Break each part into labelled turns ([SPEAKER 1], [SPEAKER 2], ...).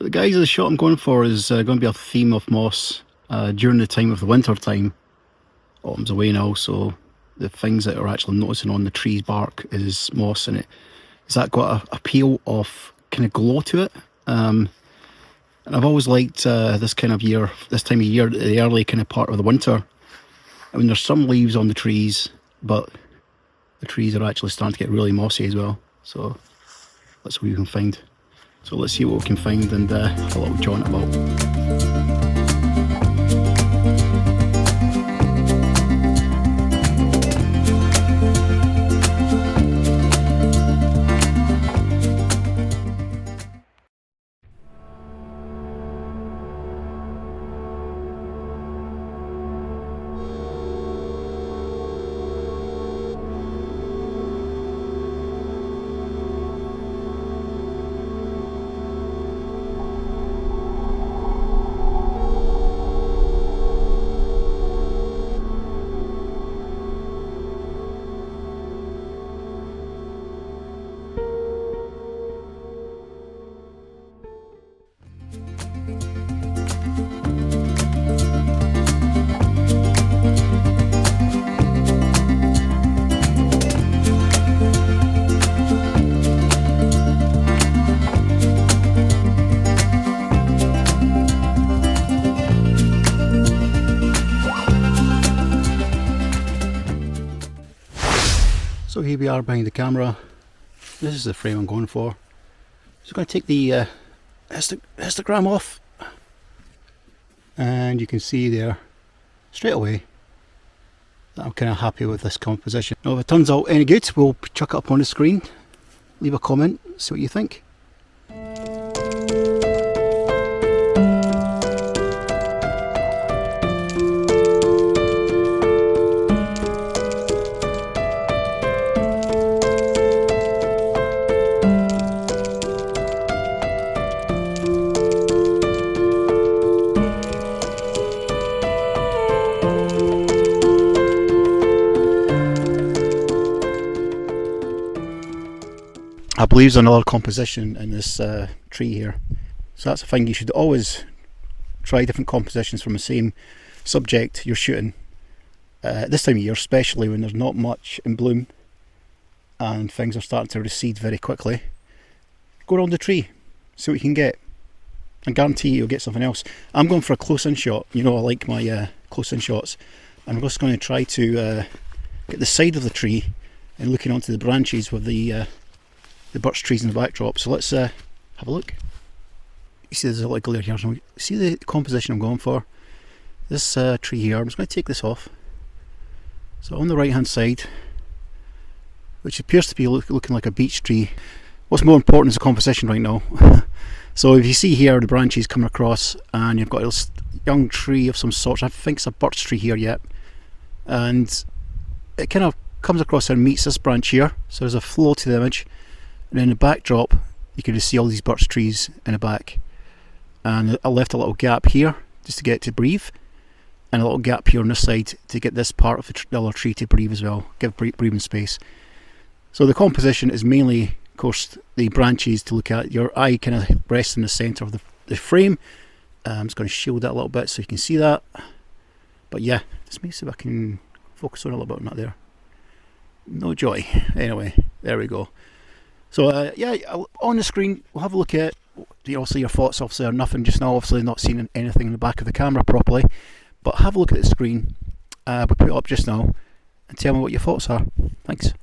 [SPEAKER 1] So the guys, the shot I'm going for is going to be a theme of moss during the time of the winter time. Autumn's away now, so the things that are actually noticing on the tree's bark is moss, and it's that got a peel of kind of glow to it. And I've always liked this time of year, the early kind of part of the winter. I mean, there's some leaves on the trees, but the trees are actually starting to get really mossy as well. So let's see what we can find. So let's see what we can find and have a little jaunt about. So here we are behind the camera. This is the frame I'm going for. So I'm going to take the histogram off, and you can see there straight away that I'm kind of happy with this composition. Now if it turns out any good, we'll chuck it up on the screen, leave a comment, see what you think. I believe there's another composition in this tree here. So that's the thing, you should always try different compositions from the same subject you're shooting. This time of year, especially when there's not much in bloom and things are starting to recede very quickly. Go around the tree, see what you can get. I guarantee you'll get something else. I'm going for a close-in shot. You know I like my close-in shots. I'm just going to try to get the side of the tree and looking onto the branches with the birch trees in the backdrop. So let's have a look. You see there's a lot of glare here. So see the composition I'm going for? This tree here, I'm just going to take this off. So on the right hand side, which appears to be looking like a beech tree. What's more important is the composition right now. So if you see here the branches coming across and you've got a young tree of some sort, I think it's a birch tree here yet, and it kind of comes across and meets this branch here, so there's a flow to the image. And in the backdrop you can just see all these birch trees in the back, and I left a little gap here just to get it to breathe, and a little gap here on this side to get this part of the other tree to breathe as well, give breathing space. So the composition is mainly, of course, the branches to look at. Your eye kind of rests in the centre of the frame. I'm just going to shield that a little bit so you can see that. But yeah, just maybe see if I can focus on a little bit, not there. No joy. Anyway, there we go. So yeah, on the screen we'll have a look at, obviously your thoughts obviously are nothing just now, obviously not seeing anything in the back of the camera properly, but have a look at the screen we put it up just now and tell me what your thoughts are. Thanks.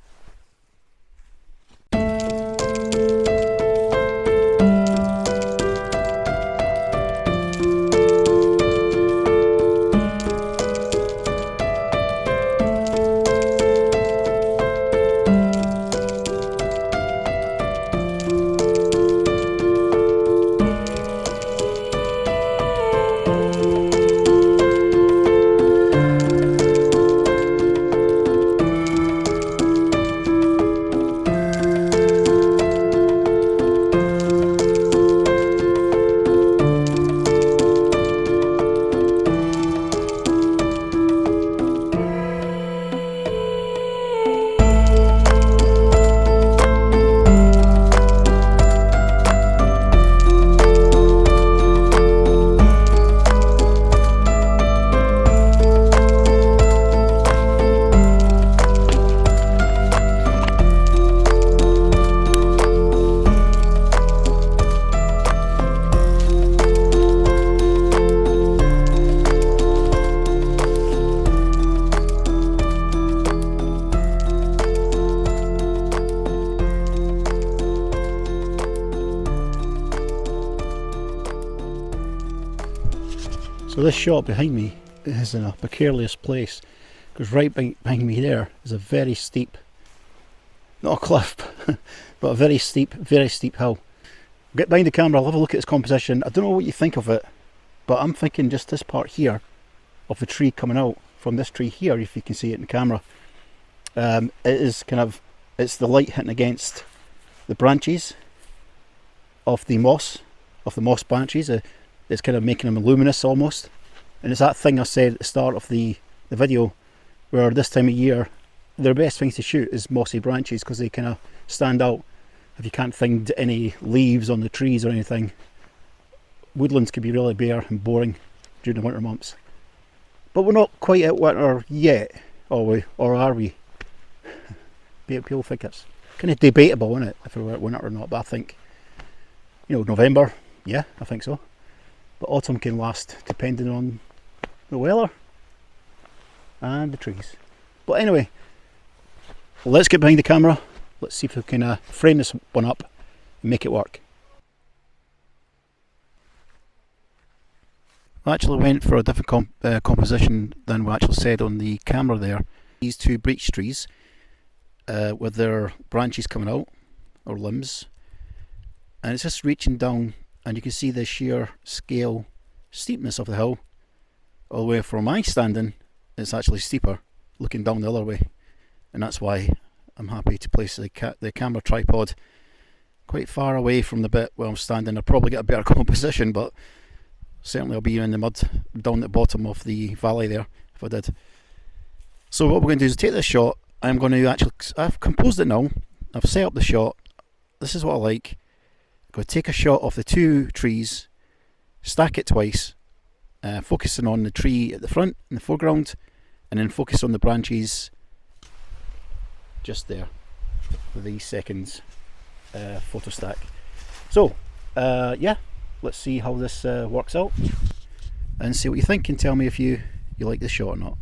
[SPEAKER 1] So this shot behind me is in a precarious place, because right behind me there is a very steep, not a cliff, but a very steep hill. Get behind the camera, I'll have a look at its composition. I don't know what you think of it, but I'm thinking just this part here of the tree coming out from this tree here, if you can see it in the camera. It is kind of, it's the light hitting against the branches of the moss branches. It's kind of making them luminous almost. And it's that thing I said at the start of the video, where this time of year the best things to shoot is mossy branches, because they kind of stand out. If you can't find any leaves on the trees or anything, woodlands can be really bare and boring during the winter months. But we're not quite at winter yet, are we? Or are we? People think it's kind of debatable, isn't it, if we're at winter or not. But I think, November, yeah, I think so. But autumn can last depending on the weather and the trees. But anyway, let's get behind the camera. Let's see if we can frame this one up and make it work. I actually went for a different composition than we actually said on the camera there. These two beech trees with their branches coming out, or limbs, and it's just reaching down, and you can see the sheer scale steepness of the hill. All the way from my standing, it's actually steeper looking down the other way, and that's why I'm happy to place the camera tripod quite far away from the bit where I'm standing. I'll probably get a better composition, but certainly I'll be in the mud down at the bottom of the valley there if I did. So what we're going to do is take this shot. I'm going to I've composed it now, I've set up the shot. This is what I like. I'm going to take a shot of the two trees, stack it twice, focusing on the tree at the front in the foreground, and then focus on the branches just there for these seconds photo stack. So yeah, let's see how this works out and see what you think, and tell me if you like this shot or not.